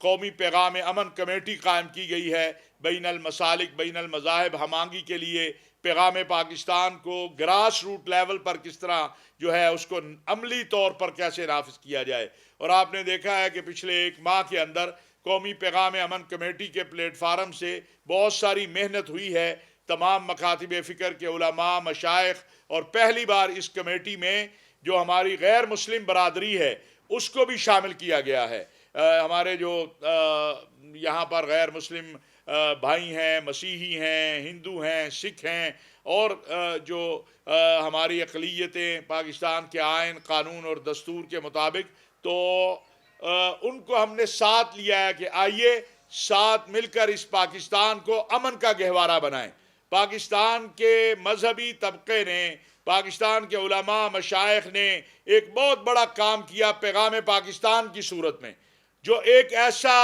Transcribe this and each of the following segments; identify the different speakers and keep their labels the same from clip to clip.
Speaker 1: قومی پیغام امن کمیٹی قائم کی گئی ہے، بین المسالک بین المذاہب ہم آہنگی کے لیے پیغام پاکستان کو گراس روٹ لیول پر کس طرح جو ہے اس کو عملی طور پر کیسے نافذ کیا جائے۔ اور آپ نے دیکھا ہے کہ پچھلے ایک ماہ کے اندر قومی پیغام امن کمیٹی کے پلیٹ فارم سے بہت ساری محنت ہوئی ہے، تمام مکاتب فکر کے علماء، مشائخ، اور پہلی بار اس کمیٹی میں جو ہماری غیر مسلم برادری ہے اس کو بھی شامل کیا گیا ہے۔ ہمارے جو یہاں پر غیر مسلم بھائی ہیں، مسیحی ہیں، ہندو ہیں، سکھ ہیں، اور جو ہماری اقلیتیں پاکستان کے آئین، قانون اور دستور کے مطابق، تو ان کو ہم نے ساتھ لیا ہے کہ آئیے ساتھ مل کر اس پاکستان کو امن کا گہوارہ بنائیں۔ پاکستان کے مذہبی طبقے نے، پاکستان کے علماء مشائخ نے ایک بہت بڑا کام کیا پیغام پاکستان کی صورت میں، جو ایک ایسا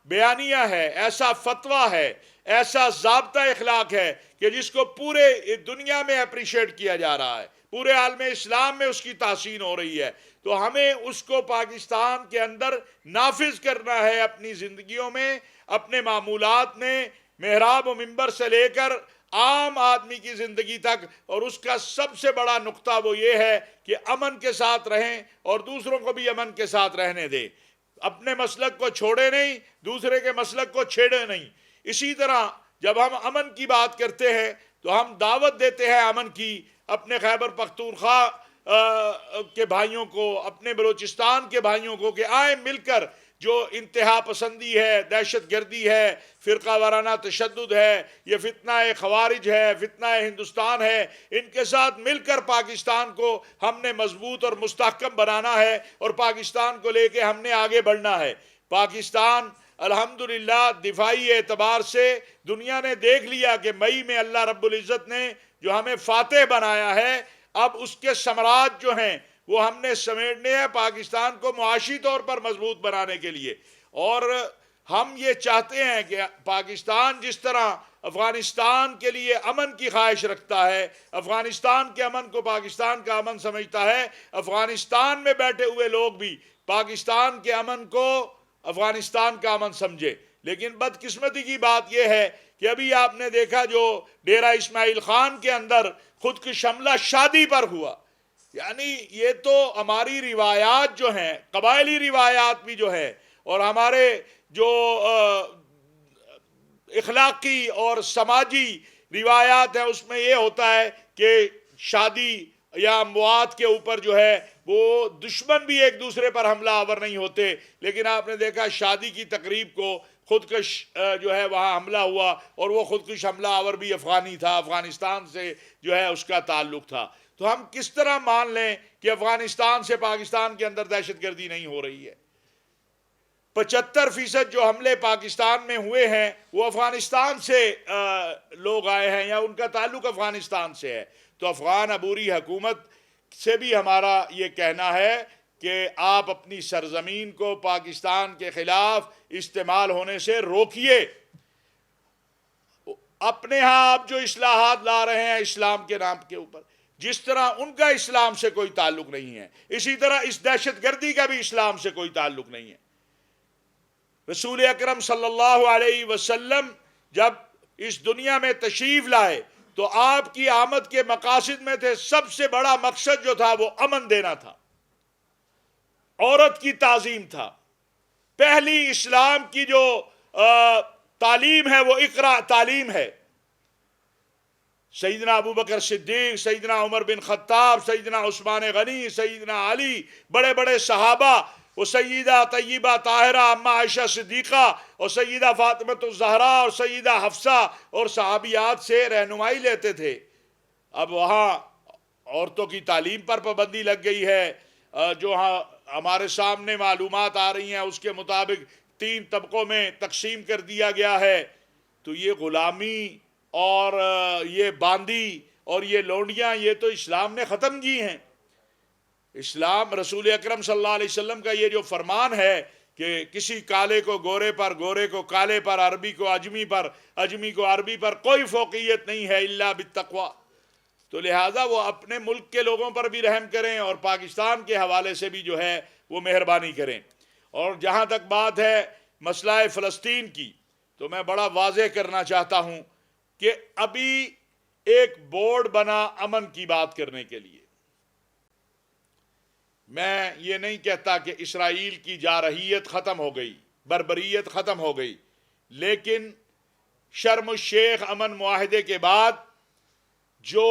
Speaker 1: بیانیہ ہے، ایسا فتویٰ ہے، ایسا ضابطہ اخلاق ہے کہ جس کو پورے دنیا میں اپریشیٹ کیا جا رہا ہے، پورے عالم اسلام میں اس کی تحسین ہو رہی ہے۔ تو ہمیں اس کو پاکستان کے اندر نافذ کرنا ہے اپنی زندگیوں میں، اپنے معمولات میں، محراب و منبر سے لے کر عام آدمی کی زندگی تک۔ اور اس کا سب سے بڑا نقطہ وہ یہ ہے کہ امن کے ساتھ رہیں اور دوسروں کو بھی امن کے ساتھ رہنے دیں، اپنے مسلک کو چھوڑے نہیں، دوسرے کے مسلک کو چھیڑے نہیں۔ اسی طرح جب ہم امن کی بات کرتے ہیں تو ہم دعوت دیتے ہیں امن کی اپنے خیبر پختونخوا کے بھائیوں کو، اپنے بلوچستان کے بھائیوں کو، کہ آئیں مل کر جو انتہا پسندی ہے، دہشت گردی ہے، فرقہ وارانہ تشدد ہے، یہ فتنہ خوارج ہے، فتنہ ہندوستان ہے، ان کے ساتھ مل کر پاکستان کو ہم نے مضبوط اور مستحکم بنانا ہے، اور پاکستان کو لے کے ہم نے آگے بڑھنا ہے۔ پاکستان الحمدللہ دفاعی اعتبار سے دنیا نے دیکھ لیا کہ مئی میں اللہ رب العزت نے جو ہمیں فاتح بنایا ہے، اب اس کے ثمرات جو ہیں وہ ہم نے سمیٹنے ہیں پاکستان کو معاشی طور پر مضبوط بنانے کے لیے۔ اور ہم یہ چاہتے ہیں کہ پاکستان جس طرح افغانستان کے لیے امن کی خواہش رکھتا ہے، افغانستان کے امن کو پاکستان کا امن سمجھتا ہے، افغانستان میں بیٹھے ہوئے لوگ بھی پاکستان کے امن کو افغانستان کا امن سمجھے۔ لیکن بدقسمتی کی بات یہ ہے کہ ابھی آپ نے دیکھا جو ڈیرہ اسماعیل خان کے اندر خودکش حملہ شادی پر ہوا، یعنی یہ تو ہماری روایات جو ہیں، قبائلی روایات بھی جو ہیں، اور ہمارے جو اخلاقی اور سماجی روایات ہیں، اس میں یہ ہوتا ہے کہ شادی یا اموات کے اوپر جو ہے وہ دشمن بھی ایک دوسرے پر حملہ آور نہیں ہوتے، لیکن آپ نے دیکھا شادی کی تقریب کو خودکش جو ہے وہاں حملہ ہوا، اور وہ خودکش حملہ آور بھی افغانی تھا، افغانستان سے جو ہے اس کا تعلق تھا۔ تو ہم کس طرح مان لیں کہ افغانستان سے پاکستان کے اندر دہشت گردی نہیں ہو رہی ہے؟ 75% جو حملے پاکستان میں ہوئے ہیں وہ افغانستان سے لوگ آئے ہیں یا ان کا تعلق افغانستان سے ہے۔ تو افغان عبوری حکومت سے بھی ہمارا یہ کہنا ہے کہ آپ اپنی سرزمین کو پاکستان کے خلاف استعمال ہونے سے روکیے۔ اپنے ہاں آپ جو اصلاحات لا رہے ہیں اسلام کے نام کے اوپر، جس طرح ان کا اسلام سے کوئی تعلق نہیں ہے، اسی طرح اس دہشت گردی کا بھی اسلام سے کوئی تعلق نہیں ہے۔ رسول اکرم صلی اللہ علیہ وسلم جب اس دنیا میں تشریف لائے تو آپ کی آمد کے مقاصد میں تھے، سب سے بڑا مقصد جو تھا وہ امن دینا تھا، عورت کی تعظیم تھا۔ پہلی اسلام کی جو تعلیم ہے وہ اقرا تعلیم ہے۔ سیدنا ابو بکر صدیق، سیدنا عمر بن خطاب، سیدنا عثمان غنی، سیدنا علی، بڑے بڑے صحابہ، وہ سیدہ طیبہ طاہرہ اماں عائشہ صدیقہ اور سیدہ فاطمہ الزہراء اور سیدہ حفصہ اور صحابیات سے رہنمائی لیتے تھے۔ اب وہاں عورتوں کی تعلیم پر پابندی لگ گئی ہے، جو ہمارے سامنے معلومات آ رہی ہیں اس کے مطابق 3 طبقوں میں تقسیم کر دیا گیا ہے۔ تو یہ غلامی اور یہ باندی اور یہ لونڈیاں، یہ تو اسلام نے ختم کی ہیں۔ اسلام رسول اکرم صلی اللہ علیہ وسلم کا یہ جو فرمان ہے کہ کسی کالے کو گورے پر، گورے کو کالے پر، عربی کو اجمی پر، اجمی کو عربی پر کوئی فوقیت نہیں ہے الا بالتقوی۔ تو لہٰذا وہ اپنے ملک کے لوگوں پر بھی رحم کریں اور پاکستان کے حوالے سے بھی جو ہے وہ مہربانی کریں۔ اور جہاں تک بات ہے مسئلہ فلسطین کی، تو میں بڑا واضح کرنا چاہتا ہوں کہ ابھی ایک بورڈ بنا امن کی بات کرنے کے لیے۔ میں یہ نہیں کہتا کہ اسرائیل کی جارحیت ختم ہو گئی، بربریت ختم ہو گئی، لیکن شرم الشیخ امن معاہدے کے بعد جو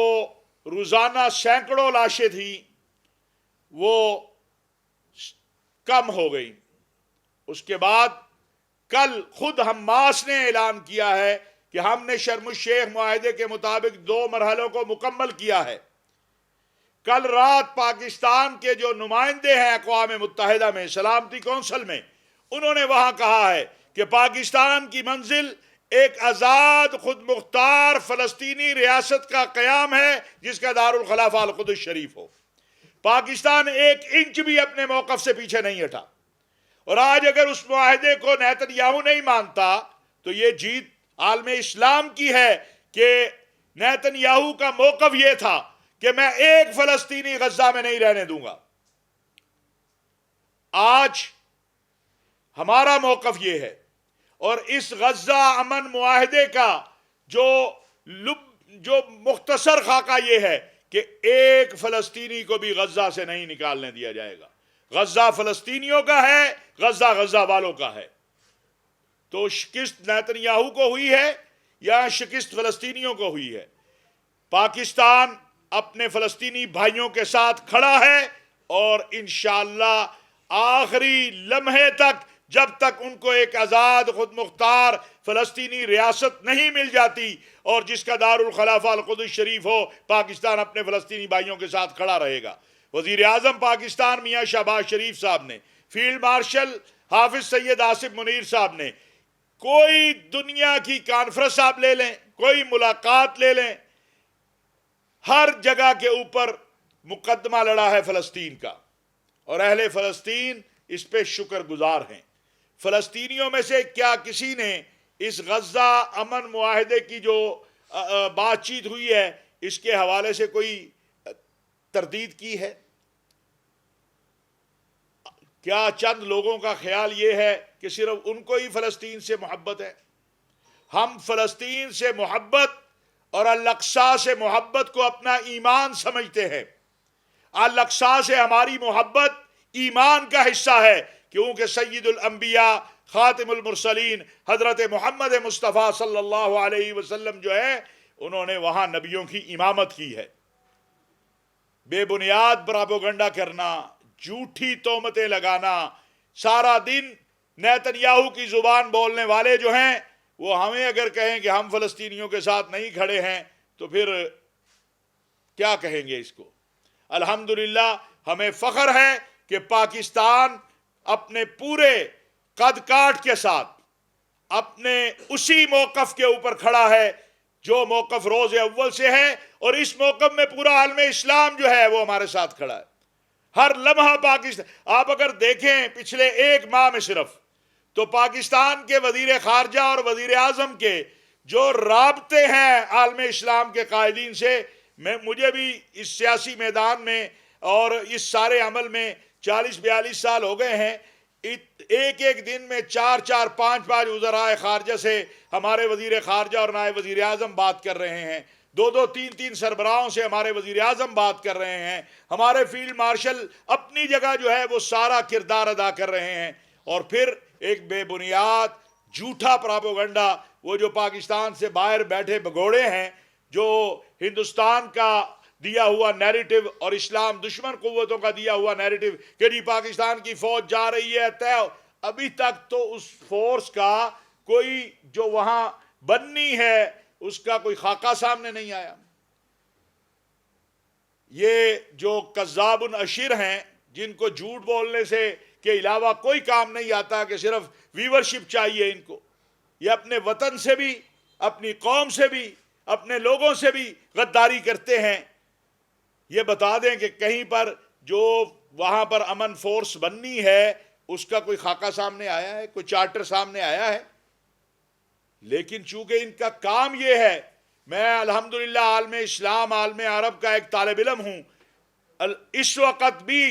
Speaker 1: روزانہ سینکڑوں لاشیں تھیں وہ کم ہو گئی۔ اس کے بعد کل خود حماس نے اعلان کیا ہے کہ ہم نے شرم الشیخ معاہدے کے مطابق 2 مرحلوں کو مکمل کیا ہے۔ کل رات پاکستان کے جو نمائندے ہیں اقوام متحدہ میں، سلامتی کونسل میں، انہوں نے وہاں کہا ہے کہ پاکستان کی منزل ایک آزاد خود مختار فلسطینی ریاست کا قیام ہے جس کا دارالخلافہ القدس شریف ہو۔ پاکستان 1 انچ بھی اپنے موقف سے پیچھے نہیں ہٹا، اور آج اگر اس معاہدے کو نیتن یاہو نہیں مانتا تو یہ جیت عالم اسلام کی ہے کہ نیتن یاہو کا موقف یہ تھا کہ میں ایک فلسطینی غزہ میں نہیں رہنے دوں گا۔ آج ہمارا موقف یہ ہے، اور اس غزہ امن معاہدے کا جو مختصر خاکہ یہ ہے کہ ایک فلسطینی کو بھی غزہ سے نہیں نکالنے دیا جائے گا۔ غزہ فلسطینیوں کا ہے، غزہ غزہ والوں کا ہے۔ تو شکست نیتن یاہو کو ہوئی ہے یا شکست فلسطینیوں کو ہوئی ہے؟ پاکستان اپنے فلسطینی بھائیوں کے ساتھ کھڑا ہے، اور انشاءاللہ آخری لمحے تک، جب تک ان کو ایک آزاد خود مختار فلسطینی ریاست نہیں مل جاتی اور جس کا دارالخلافہ القدس شریف ہو، پاکستان اپنے فلسطینی بھائیوں کے ساتھ کھڑا رہے گا۔ وزیر اعظم پاکستان میاں شہباز شریف صاحب نے، فیلڈ مارشل حافظ سید آصف منیر صاحب نے، کوئی دنیا کی کانفرنس آپ لے لیں، کوئی ملاقات لے لیں، ہر جگہ کے اوپر مقدمہ لڑا ہے فلسطین کا، اور اہل فلسطین اس پہ شکر گزار ہیں۔ فلسطینیوں میں سے کیا کسی نے اس غزہ امن معاہدے کی جو بات چیت ہوئی ہے اس کے حوالے سے کوئی تردید کی ہے؟ کیا چند لوگوں کا خیال یہ ہے کہ صرف ان کو ہی فلسطین سے محبت ہے؟ ہم فلسطین سے محبت اور الاقصی سے محبت کو اپنا ایمان سمجھتے ہیں۔ الاقصی سے ہماری محبت ایمان کا حصہ ہے، کیونکہ سید الانبیاء خاتم المرسلین حضرت محمد مصطفیٰ صلی اللہ علیہ وسلم جو ہے انہوں نے وہاں نبیوں کی امامت کی ہے۔ بے بنیاد پراپیگنڈا کرنا، جھوٹی تہمتیں لگانا، سارا دن نیتن یاہو کی زبان بولنے والے جو ہیں وہ ہمیں اگر کہیں کہ ہم فلسطینیوں کے ساتھ نہیں کھڑے ہیں تو پھر کیا کہیں گے اس کو؟ الحمدللہ ہمیں فخر ہے کہ پاکستان اپنے پورے قد کاٹ کے ساتھ اپنے اسی موقف کے اوپر کھڑا ہے جو موقف روز اول سے ہے، اور اس موقف میں پورا عالم اسلام جو ہے وہ ہمارے ساتھ کھڑا ہے۔ ہر لمحہ پاکستان، آپ اگر دیکھیں پچھلے 1 ماہ میں صرف، تو پاکستان کے وزیر خارجہ اور وزیر اعظم کے جو رابطے ہیں عالم اسلام کے قائدین سے، مجھے بھی اس سیاسی میدان میں اور اس سارے عمل میں 40-42 سال ہو گئے ہیں، ایک دن میں 4-4 5-5 وزرائے خارجہ سے ہمارے وزیر خارجہ اور نائب وزیر اعظم بات کر رہے ہیں، 2-2 3-3 سربراہوں سے ہمارے وزیر اعظم بات کر رہے ہیں، ہمارے فیلڈ مارشل اپنی جگہ جو ہے وہ سارا کردار ادا کر رہے ہیں۔ اور پھر ایک بے بنیاد جھوٹا پراپیگنڈا، وہ جو پاکستان سے باہر بیٹھے بگوڑے ہیں، جو ہندوستان کا دیا ہوا نیریٹو اور اسلام دشمن قوتوں کا دیا ہوا نیریٹو کہ جی پاکستان کی فوج جا رہی ہے طے، ابھی تک تو اس فورس کا کوئی جو وہاں بننی ہے اس کا کوئی خاکہ سامنے نہیں آیا۔ یہ جو کذاب اشر ہیں جن کو جھوٹ بولنے سے کے علاوہ کوئی کام نہیں آتا کہ صرف ویورشپ چاہیے ان کو، یہ اپنے وطن سے بھی، اپنی قوم سے بھی، اپنے لوگوں سے بھی غداری کرتے ہیں۔ یہ بتا دیں کہ کہیں پر جو وہاں پر امن فورس بننی ہے اس کا کوئی خاکہ سامنے آیا ہے، کوئی چارٹر سامنے آیا ہے؟ لیکن چونکہ ان کا کام یہ ہے میں الحمدللہ عالم اسلام عالم عرب کا ایک طالب علم ہوں. اس وقت بھی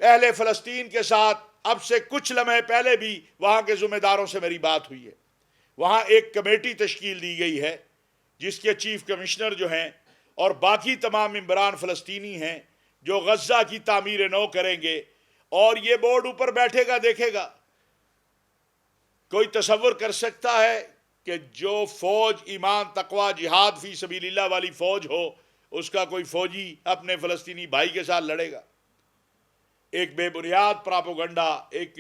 Speaker 1: اہل فلسطین کے ساتھ اب سے کچھ لمحے پہلے بھی وہاں کے ذمہ داروں سے میری بات ہوئی ہے. وہاں ایک کمیٹی تشکیل دی گئی ہے جس کے چیف کمشنر جو ہیں اور باقی تمام ممبران فلسطینی ہیں جو غزہ کی تعمیر نو کریں گے. اور یہ بورڈ اوپر بیٹھے گا دیکھے گا. کوئی تصور کر سکتا ہے کہ جو فوج ایمان تقوی جہاد فی سبیل اللہ والی فوج ہو اس کا کوئی فوجی اپنے فلسطینی بھائی کے ساتھ لڑے گا؟ ایک بے بنیاد پراپوگنڈا، ایک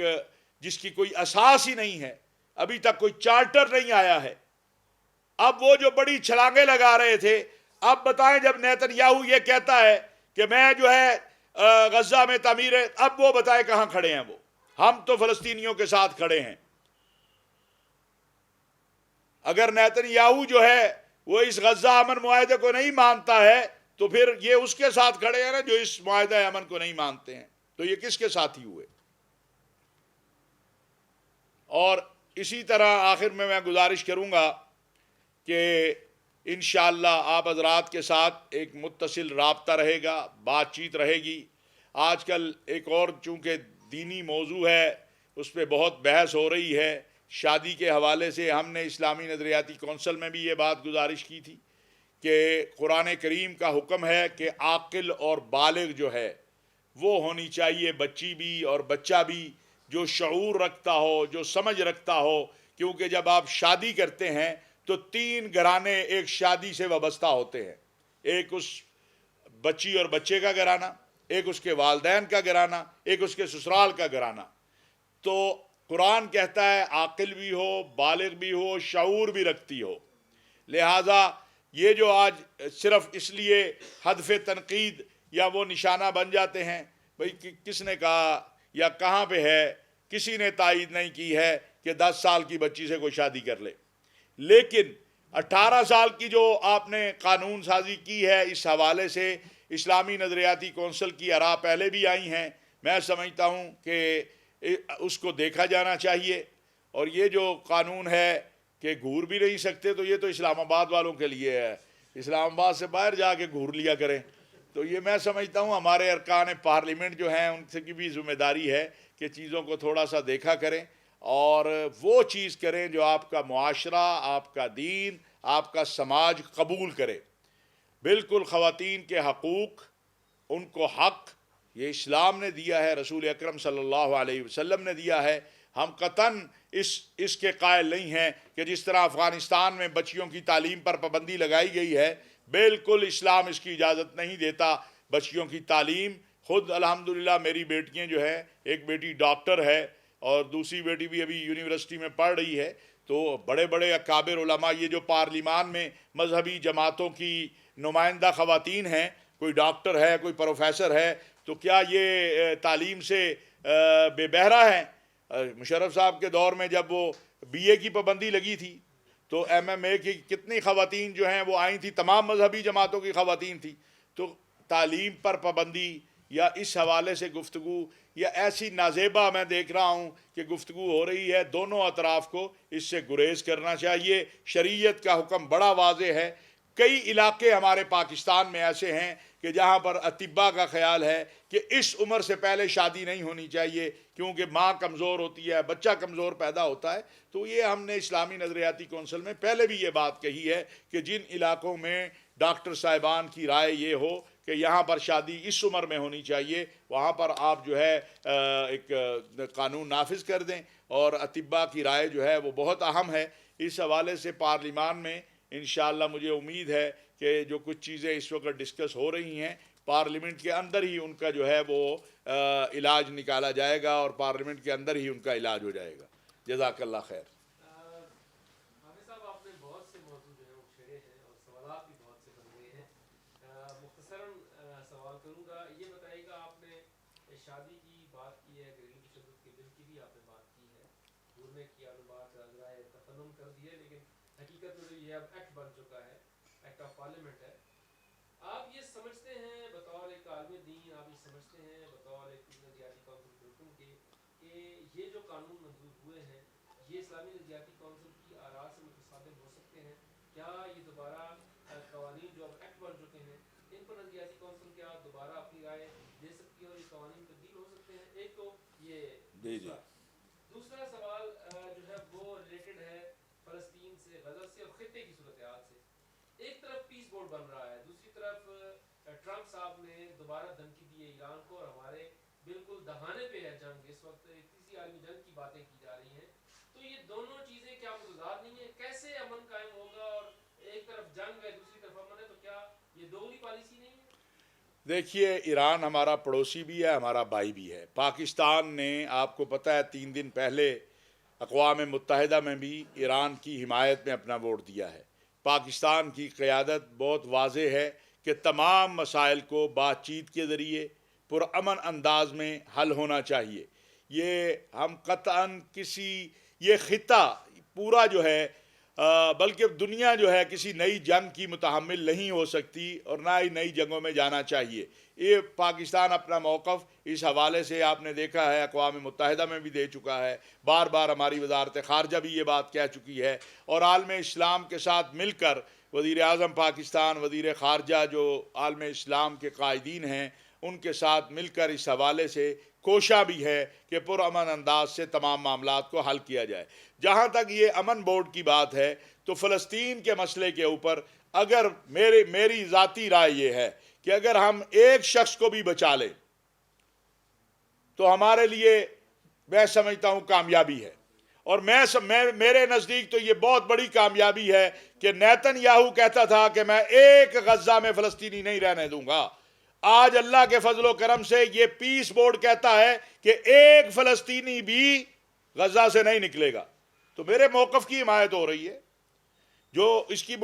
Speaker 1: جس کی کوئی اساس ہی نہیں ہے. ابھی تک کوئی چارٹر نہیں آیا ہے. اب وہ جو بڑی چھلانگیں لگا رہے تھے، اب بتائیں جب نیتن یاہو یہ کہتا ہے کہ میں جو ہے غزہ میں تعمیر، اب وہ بتائیں کہاں کھڑے ہیں وہ؟ ہم تو فلسطینیوں کے ساتھ کھڑے ہیں. اگر نیتن یاہو جو ہے وہ اس غزہ امن معاہدے کو نہیں مانتا ہے تو پھر یہ اس کے ساتھ کھڑے ہیں نا جو اس معاہدہ امن کو نہیں مانتے ہیں. تو یہ کس کے ساتھی ہوئے؟ اور اسی طرح آخر میں گزارش کروں گا کہ انشاءاللہ آپ حضرات کے ساتھ ایک متصل رابطہ رہے گا، بات چیت رہے گی. آج کل ایک اور چونکہ دینی موضوع ہے اس پہ بہت بحث ہو رہی ہے. شادی کے حوالے سے ہم نے اسلامی نظریاتی کونسل میں بھی یہ بات گزارش کی تھی کہ قرآن کریم کا حکم ہے کہ عاقل اور بالغ جو ہے وہ ہونی چاہیے، بچی بھی اور بچہ بھی، جو شعور رکھتا ہو، جو سمجھ رکھتا ہو. کیونکہ جب آپ شادی کرتے ہیں تو 3 گھرانے ایک شادی سے وابستہ ہوتے ہیں. ایک اس بچی اور بچے کا گھرانہ، ایک اس کے والدین کا گھرانہ، ایک اس کے سسرال کا گھرانہ. تو قرآن کہتا ہے عاقل بھی ہو، بالغ بھی ہو، شعور بھی رکھتی ہو. لہٰذا یہ جو آج صرف اس لیے ہدف تنقید یا وہ نشانہ بن جاتے ہیں، بھئی کس نے کہا یا کہاں پہ ہے، کسی نے تائید نہیں کی ہے کہ 10 سال کی بچی سے کوئی شادی کر لے. لیکن 18 سال کی جو آپ نے قانون سازی کی ہے، اس حوالے سے اسلامی نظریاتی کونسل کی آراء پہلے بھی آئی ہیں. میں سمجھتا ہوں کہ اس کو دیکھا جانا چاہیے. اور یہ جو قانون ہے کہ گھور بھی نہیں سکتے تو یہ تو اسلام آباد والوں کے لیے ہے. اسلام آباد سے باہر جا کے گھور لیا کریں. تو یہ میں سمجھتا ہوں ہمارے ارکان پارلیمنٹ جو ہیں ان سے کی بھی ذمہ داری ہے کہ چیزوں کو تھوڑا سا دیکھا کریں اور وہ چیز کریں جو آپ کا معاشرہ، آپ کا دین، آپ کا سماج قبول کرے. بالکل خواتین کے حقوق، ان کو حق یہ اسلام نے دیا ہے، رسول اکرم صلی اللہ علیہ وسلم نے دیا ہے. ہم قطعاً اس کے قائل نہیں ہیں کہ جس طرح افغانستان میں بچیوں کی تعلیم پر پابندی لگائی گئی ہے، بالکل اسلام اس کی اجازت نہیں دیتا بچیوں کی تعلیم. خود الحمدللہ میری بیٹیاں جو ہیں، ایک بیٹی ڈاکٹر ہے اور دوسری بیٹی بھی ابھی یونیورسٹی میں پڑھ رہی ہے. تو بڑے بڑے اکابر علماء، یہ جو پارلیمان میں مذہبی جماعتوں کی نمائندہ خواتین ہیں، کوئی ڈاکٹر ہے، کوئی پروفیسر ہے، تو کیا یہ تعلیم سے بے بہرہ ہیں؟ مشرف صاحب کے دور میں جب وہ بی اے کی پابندی لگی تھی تو ایم ایم اے کی کتنی خواتین جو ہیں وہ آئی تھی، تمام مذہبی جماعتوں کی خواتین تھی. تو تعلیم پر پابندی یا اس حوالے سے گفتگو یا ایسی نازیبہ میں دیکھ رہا ہوں کہ گفتگو ہو رہی ہے، دونوں اطراف کو اس سے گریز کرنا چاہیے. شریعت کا حکم بڑا واضح ہے. کئی علاقے ہمارے پاکستان میں ایسے ہیں کہ جہاں پر اطباء کا خیال ہے کہ اس عمر سے پہلے شادی نہیں ہونی چاہیے کیونکہ ماں کمزور ہوتی ہے، بچہ کمزور پیدا ہوتا ہے. تو یہ ہم نے اسلامی نظریاتی کونسل میں پہلے بھی یہ بات کہی ہے کہ جن علاقوں میں ڈاکٹر صاحبان کی رائے یہ ہو کہ یہاں پر شادی اس عمر میں ہونی چاہیے، وہاں پر آپ جو ہے ایک قانون نافذ کر دیں. اور اطباء کی رائے جو ہے وہ بہت اہم ہے. اس حوالے سے پارلیمان میں انشاءاللہ مجھے امید ہے کہ جو کچھ چیزیں اس وقت ڈسکس ہو رہی ہیں پارلیمنٹ کے اندر ہی ان کا جو ہے وہ علاج نکالا جائے گا اور پارلیمنٹ کے اندر ہی ان کا علاج ہو جائے گا. جزاک اللہ خیر.
Speaker 2: حافظ صاحب، آپ نے بہت سے موضوع جو ہیں وہ چھیڑے ہیں اور سوالات بھی بہت سے بن گئے ہیں. مختصراً سوال کروں گا. یہ بتائیے گا، آپ نے شادی کی بات کی ہے، گھریلو تشدد کے بل کی بھی آپ نے بات کی ہے، گھورنے کی آپ نے بات ذرائع تفنن کر دی ہے، لیکن حقیقت میں یہ اب ایکٹ بن چکا ہے، ایکٹ آف پارلیمنٹ ہے. آپ یہ سمجھتے ہیں بطور ایک عالم دین، آپ یہ سمجھتے ہیں بطور ایک نظریاتی کونسل کے رکن کے کہ یہ جو قانون منظور ہوئے ہیں یہ اسلامی نظریاتی کونسل کی آراء سے متصادم ہو سکتے ہیں؟ کیا یہ دوبارہ قوانین جو اب ایکٹ بن چکے ہیں ان پر نظریاتی کونسل کیا دوبارہ اپنی رائے دے سکتی ہے اور یہ قوانین تبدیل ہو سکتے ہیں؟ ایک تو یہ
Speaker 1: جی جی
Speaker 2: دوسرا سوال جو ہے وہ ریلیٹڈ ہے فلسطین سے، غزہ سے اور خطے کی صورتحال سے۔ ایک طرف پیس بورڈ بن رہا ہے، دوسری طرف ٹرمپ صاحب نے دوبارہ دھمکی دی ہے ایران کو اور ہمارے بالکل دہانے پہ ہے جنگ، اس وقت تیسری عالمی جنگ کی باتیں کی جا رہی ہیں۔ تو یہ دونوں چیزیں کیا متضاد نہیں ہیں؟ کیسے امن قائم ہوگا؟ اور ایک طرف جنگ ہے دوسری طرف امن ہے، تو کیا یہ دوگلی پالیسی نہیں ہے؟
Speaker 1: دیکھیے، ایران ہمارا پڑوسی بھی ہے، ہمارا بھائی بھی ہے۔ پاکستان نے، آپ کو پتہ ہے، 3 دن پہلے اقوام متحدہ میں بھی ایران کی حمایت میں اپنا ووٹ دیا ہے۔ پاکستان کی قیادت بہت واضح ہے کہ تمام مسائل کو بات چیت کے ذریعے پرامن انداز میں حل ہونا چاہیے۔ یہ ہم قطعاً یہ خطہ پورا جو ہے بلکہ دنیا جو ہے کسی نئی جنگ کی متحمل نہیں ہو سکتی اور نہ ہی نئی جنگوں میں جانا چاہیے۔ یہ پاکستان اپنا موقف اس حوالے سے آپ نے دیکھا ہے اقوام متحدہ میں بھی دے چکا ہے، بار بار ہماری وزارت خارجہ بھی یہ بات کہہ چکی ہے، اور عالم اسلام کے ساتھ مل کر وزیر اعظم پاکستان، وزیر خارجہ جو عالم اسلام کے قائدین ہیں، ان کے ساتھ مل کر اس حوالے سے کوشاں بھی ہے کہ پرامن انداز سے تمام معاملات کو حل کیا جائے۔ جہاں تک یہ امن بورڈ کی بات ہے تو فلسطین کے مسئلے کے اوپر اگر میری ذاتی رائے یہ ہے کہ اگر ہم ایک شخص کو بھی بچا لیں تو ہمارے لیے، میں سمجھتا ہوں، کامیابی ہے۔ اور میرے نزدیک تو یہ بہت بڑی کامیابی ہے کہ نیتن یاہو کہتا تھا کہ میں ایک غزہ میں فلسطینی نہیں رہنے دوں گا۔ آج اللہ کے فضل و کرم سے یہ پیس بورڈ کہتا ہے کہ ایک فلسطینی بھی غزہ سے نہیں نکلے گا۔ تو میرے موقف کی حمایت ہو رہی ہے۔ جو اس کی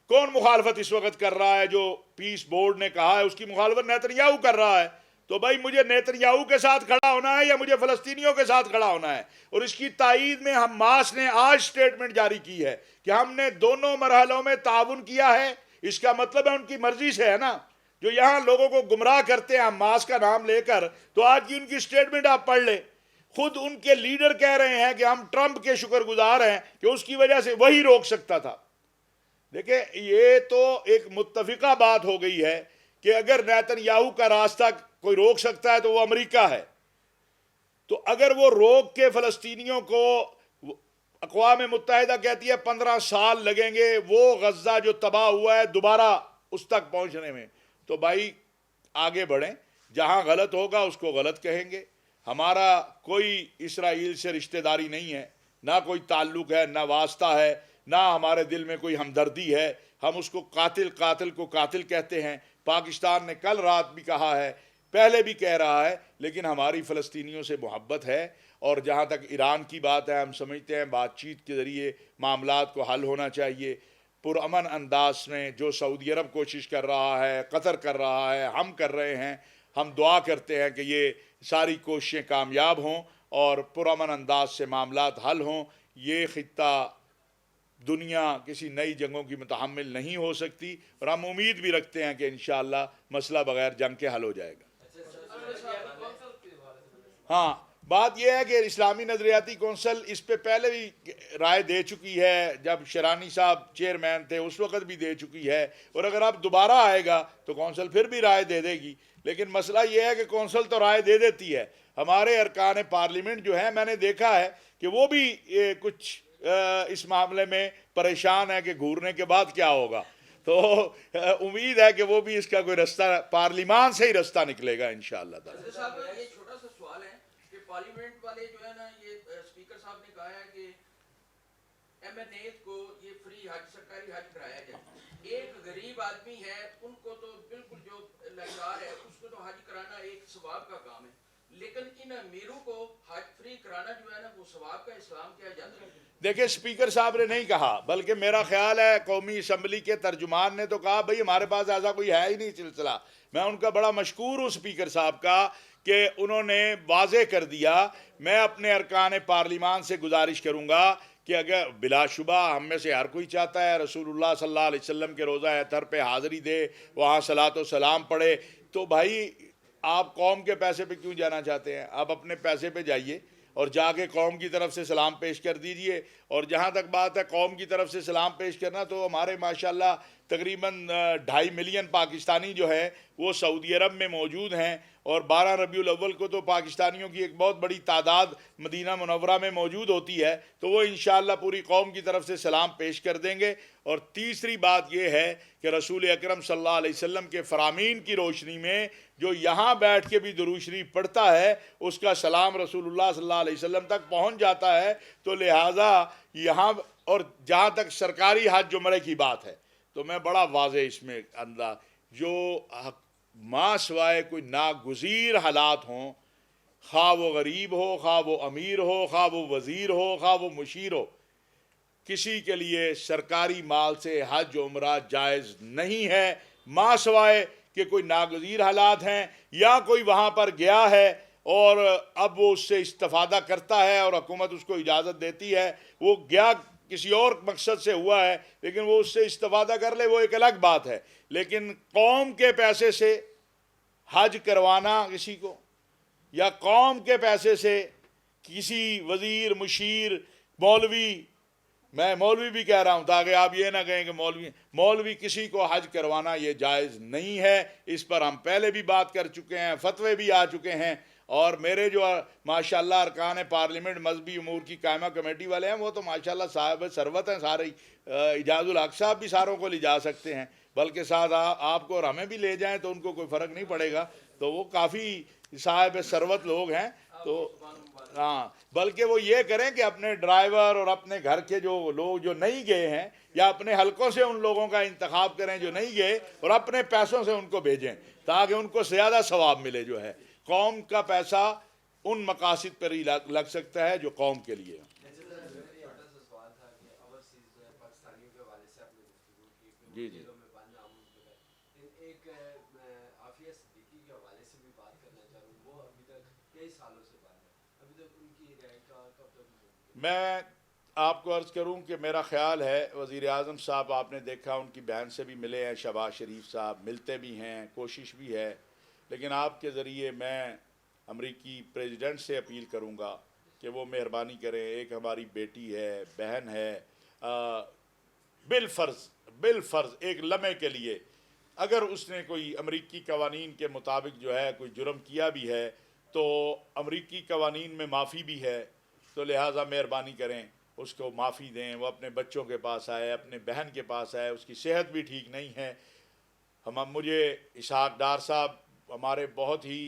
Speaker 1: کون مخالفت اس وقت کر رہا ہے؟ جو پیس بورڈ نے کہا ہے اس کی مخالفت نیتن یاہو کر رہا ہے۔ تو بھائی مجھے نیتن یاہو کے ساتھ کھڑا ہونا ہے یا مجھے فلسطینیوں کے ساتھ کھڑا ہونا ہے؟ اور اس کی تائید میں حماس نے آج سٹیٹمنٹ جاری کی ہے کہ ہم نے دونوں مرحلوں میں تعاون کیا ہے۔ اس کا مطلب ہے ان کی مرضی سے ہے نا۔ جو یہاں لوگوں کو گمراہ کرتے ہیں حماس کا نام لے کر، تو آج کی ان کی سٹیٹمنٹ آپ پڑھ لیں، خود ان کے لیڈر کہہ رہے ہیں کہ ہم ٹرمپ کے شکر گزار ہیں کہ اس کی وجہ سے وہی روک سکتا تھا۔ دیکھیں، یہ تو ایک متفقہ بات ہو گئی ہے کہ اگر نیتن یاہو کا راستہ کوئی روک سکتا ہے تو وہ امریکہ ہے۔ تو اگر وہ روک کے فلسطینیوں کو، اقوام متحدہ کہتی ہے 15 سال لگیں گے وہ غزہ جو تباہ ہوا ہے دوبارہ اس تک پہنچنے میں، تو بھائی آگے بڑھیں۔ جہاں غلط ہوگا اس کو غلط کہیں گے۔ ہمارا کوئی اسرائیل سے رشتہ داری نہیں ہے، نہ کوئی تعلق ہے، نہ واسطہ ہے، نہ ہمارے دل میں کوئی ہمدردی ہے۔ ہم اس کو قاتل کو قاتل کہتے ہیں۔ پاکستان نے کل رات بھی کہا ہے، پہلے بھی کہہ رہا ہے، لیکن ہماری فلسطینیوں سے محبت ہے۔ اور جہاں تک ایران کی بات ہے، ہم سمجھتے ہیں بات چیت کے ذریعے معاملات کو حل ہونا چاہیے پرامن انداز میں۔ جو سعودی عرب کوشش کر رہا ہے، قطر کر رہا ہے، ہم کر رہے ہیں، ہم دعا کرتے ہیں کہ یہ ساری کوششیں کامیاب ہوں اور پرامن انداز سے معاملات حل ہوں۔ یہ خطہ دنیا کسی نئی جنگوں کی متحمل نہیں ہو سکتی، اور ہم امید بھی رکھتے ہیں کہ انشاءاللہ مسئلہ بغیر جنگ کے حل ہو جائے گا۔ ہاں، بات یہ ہے کہ اسلامی نظریاتی کونسل اس پہ پہلے بھی رائے دے چکی ہے، جب شرانی صاحب چیئرمین تھے اس وقت بھی دے چکی ہے، اور اگر اب دوبارہ آئے گا تو کونسل پھر بھی رائے دے دے گی۔ لیکن مسئلہ یہ ہے کہ کونسل تو رائے دے دیتی ہے، ہمارے ارکان پارلیمنٹ جو ہیں، میں نے دیکھا ہے کہ وہ بھی کچھ اس معاملے میں پریشان ہے کہ گھورنے کے بعد کیا ہوگا۔ تو امید ہے کہ وہ بھی اس کا کوئی رستہ، پارلیمان سے ہی رستہ نکلے گا انشاءاللہ تعالی۔
Speaker 3: صاحب یہ چھوٹا سا سوال ہے کہ پارلیمنٹ والے جو ہے نا، یہ اسپیکر صاحب نے کہا ہے کہ ایم این اے کو یہ فری حج، سرکاری حج کرایا جائے۔ ایک غریب آدمی ہے، ان کو تو بالکل جو لاچار ہے اس کو تو حج کرانا ایک ثواب کا کام ہے، لیکن ان امیروں کو حج فری کرانا جو ہے نا وہ ثواب کا اسلام کیا جاتا ہے؟
Speaker 1: دیکھیں، اسپیکر صاحب نے نہیں کہا، بلکہ میرا خیال ہے قومی اسمبلی کے ترجمان نے تو کہا بھئی ہمارے پاس ایسا کوئی ہے ہی نہیں سلسلہ۔ میں ان کا بڑا مشکور ہوں اسپیکر صاحب کا کہ انہوں نے واضح کر دیا۔ میں اپنے ارکان پارلیمان سے گزارش کروں گا کہ اگر بلا شبہ ہم میں سے ہر کوئی چاہتا ہے رسول اللہ صلی اللہ علیہ وسلم کے روضہ اطہر پہ حاضری دے، وہاں صلاۃ و سلام پڑھے، تو بھائی آپ قوم کے پیسے پہ کیوں جانا چاہتے ہیں؟ آپ اپنے پیسے پہ جائیے، اور جا کے قوم کی طرف سے سلام پیش کر دیجئے۔ اور جہاں تک بات ہے قوم کی طرف سے سلام پیش کرنا، تو ہمارے ماشاءاللہ تقریباً 2.5 ملین پاکستانی جو ہے وہ سعودی عرب میں موجود ہیں، اور 12 ربیع الاول کو تو پاکستانیوں کی ایک بہت بڑی تعداد مدینہ منورہ میں موجود ہوتی ہے، تو وہ انشاءاللہ پوری قوم کی طرف سے سلام پیش کر دیں گے۔ اور تیسری بات یہ ہے کہ رسول اکرم صلی اللہ علیہ وسلم کے فرامین کی روشنی میں جو یہاں بیٹھ کے بھی درود شریف پڑھتا ہے اس کا سلام رسول اللہ صلی اللہ علیہ وسلم تک پہنچ جاتا ہے، تو لہٰذا یہاں اور جہاں تک سرکاری حج عمرے کی بات ہے تو میں بڑا واضح اس میں انداز جو ماں سوائے کوئی ناگزیر حالات ہوں، خواہ وہ غریب ہو، خواہ وہ امیر ہو، خواہ وہ وزیر ہو، خواہ وہ مشیر ہو، کسی کے لیے سرکاری مال سے حج عمرہ جائز نہیں ہے، ماں سوائے کہ کوئی ناگزیر حالات ہیں یا کوئی وہاں پر گیا ہے اور اب وہ اس سے استفادہ کرتا ہے اور حکومت اس کو اجازت دیتی ہے، وہ گیا کسی اور مقصد سے ہوا ہے لیکن وہ اس سے استفادہ کر لے، وہ ایک الگ بات ہے۔ لیکن قوم کے پیسے سے حج کروانا کسی کو، یا قوم کے پیسے سے کسی وزیر، مشیر، مولوی، میں مولوی بھی کہہ رہا ہوں تاکہ آپ یہ نہ کہیں کہ مولوی کسی کو حج کروانا یہ جائز نہیں ہے۔ اس پر ہم پہلے بھی بات کر چکے ہیں، فتوے بھی آ چکے ہیں، اور میرے جو ماشاءاللہ ارکان پارلیمنٹ مذہبی امور کی قائمہ کمیٹی والے ہیں وہ تو ماشاءاللہ صاحب ثروت ہیں سارے، اعجاز الحق صاحب بھی ساروں کو لے جا سکتے ہیں، بلکہ ساتھ آپ کو اور ہمیں بھی لے جائیں تو ان کو کوئی فرق نہیں پڑے گا، تو وہ کافی صاحب ثروت لوگ ہیں۔ تو ہاں، بلکہ وہ یہ کریں کہ اپنے ڈرائیور اور اپنے گھر کے جو لوگ جو نہیں گئے ہیں یا اپنے حلقوں سے ان لوگوں کا انتخاب کریں جو نہیں گئے اور اپنے پیسوں سے ان کو بھیجیں تاکہ ان کو زیادہ ثواب ملے۔ جو ہے قوم کا پیسہ ان مقاصد پر ہی لگ سکتا ہے جو قوم کے لیے۔ جی جی میں آپ کو عرض کروں کہ میرا خیال ہے وزیر اعظم صاحب، آپ نے دیکھا ان کی بہن سے بھی ملے ہیں، شہباز شریف صاحب ملتے بھی ہیں، کوشش بھی ہے، لیکن آپ کے ذریعے میں امریکی پریزیڈنٹ سے اپیل کروں گا کہ وہ مہربانی کریں، ایک ہماری بیٹی ہے، بہن ہے، بالفرض ایک لمحے کے لیے اگر اس نے کوئی امریکی قوانین کے مطابق جو ہے کوئی جرم کیا بھی ہے تو امریکی قوانین میں معافی بھی ہے، تو لہٰذا مہربانی کریں اس کو معافی دیں، وہ اپنے بچوں کے پاس آئے، اپنے بہن کے پاس آئے، اس کی صحت بھی ٹھیک نہیں ہے۔ مجھے اسحاق ڈار صاحب ہمارے بہت ہی،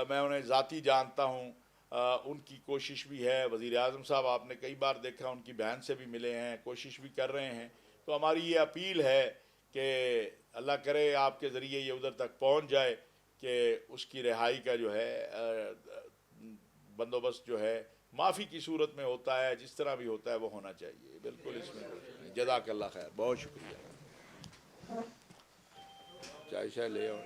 Speaker 1: میں انہیں ذاتی جانتا ہوں، ان کی کوشش بھی ہے، وزیر اعظم صاحب آپ نے کئی بار دیکھا ان کی بہن سے بھی ملے ہیں، کوشش بھی کر رہے ہیں، تو ہماری یہ اپیل ہے کہ اللہ کرے آپ کے ذریعے یہ ادھر تک پہنچ جائے کہ اس کی رہائی کا جو ہے بندوبست جو ہے معافی کی صورت میں ہوتا ہے، جس طرح بھی ہوتا ہے وہ ہونا چاہیے، بالکل اس میں جزاک اللہ خیر، بہت شکریہ۔ چائے شائے لے آؤ۔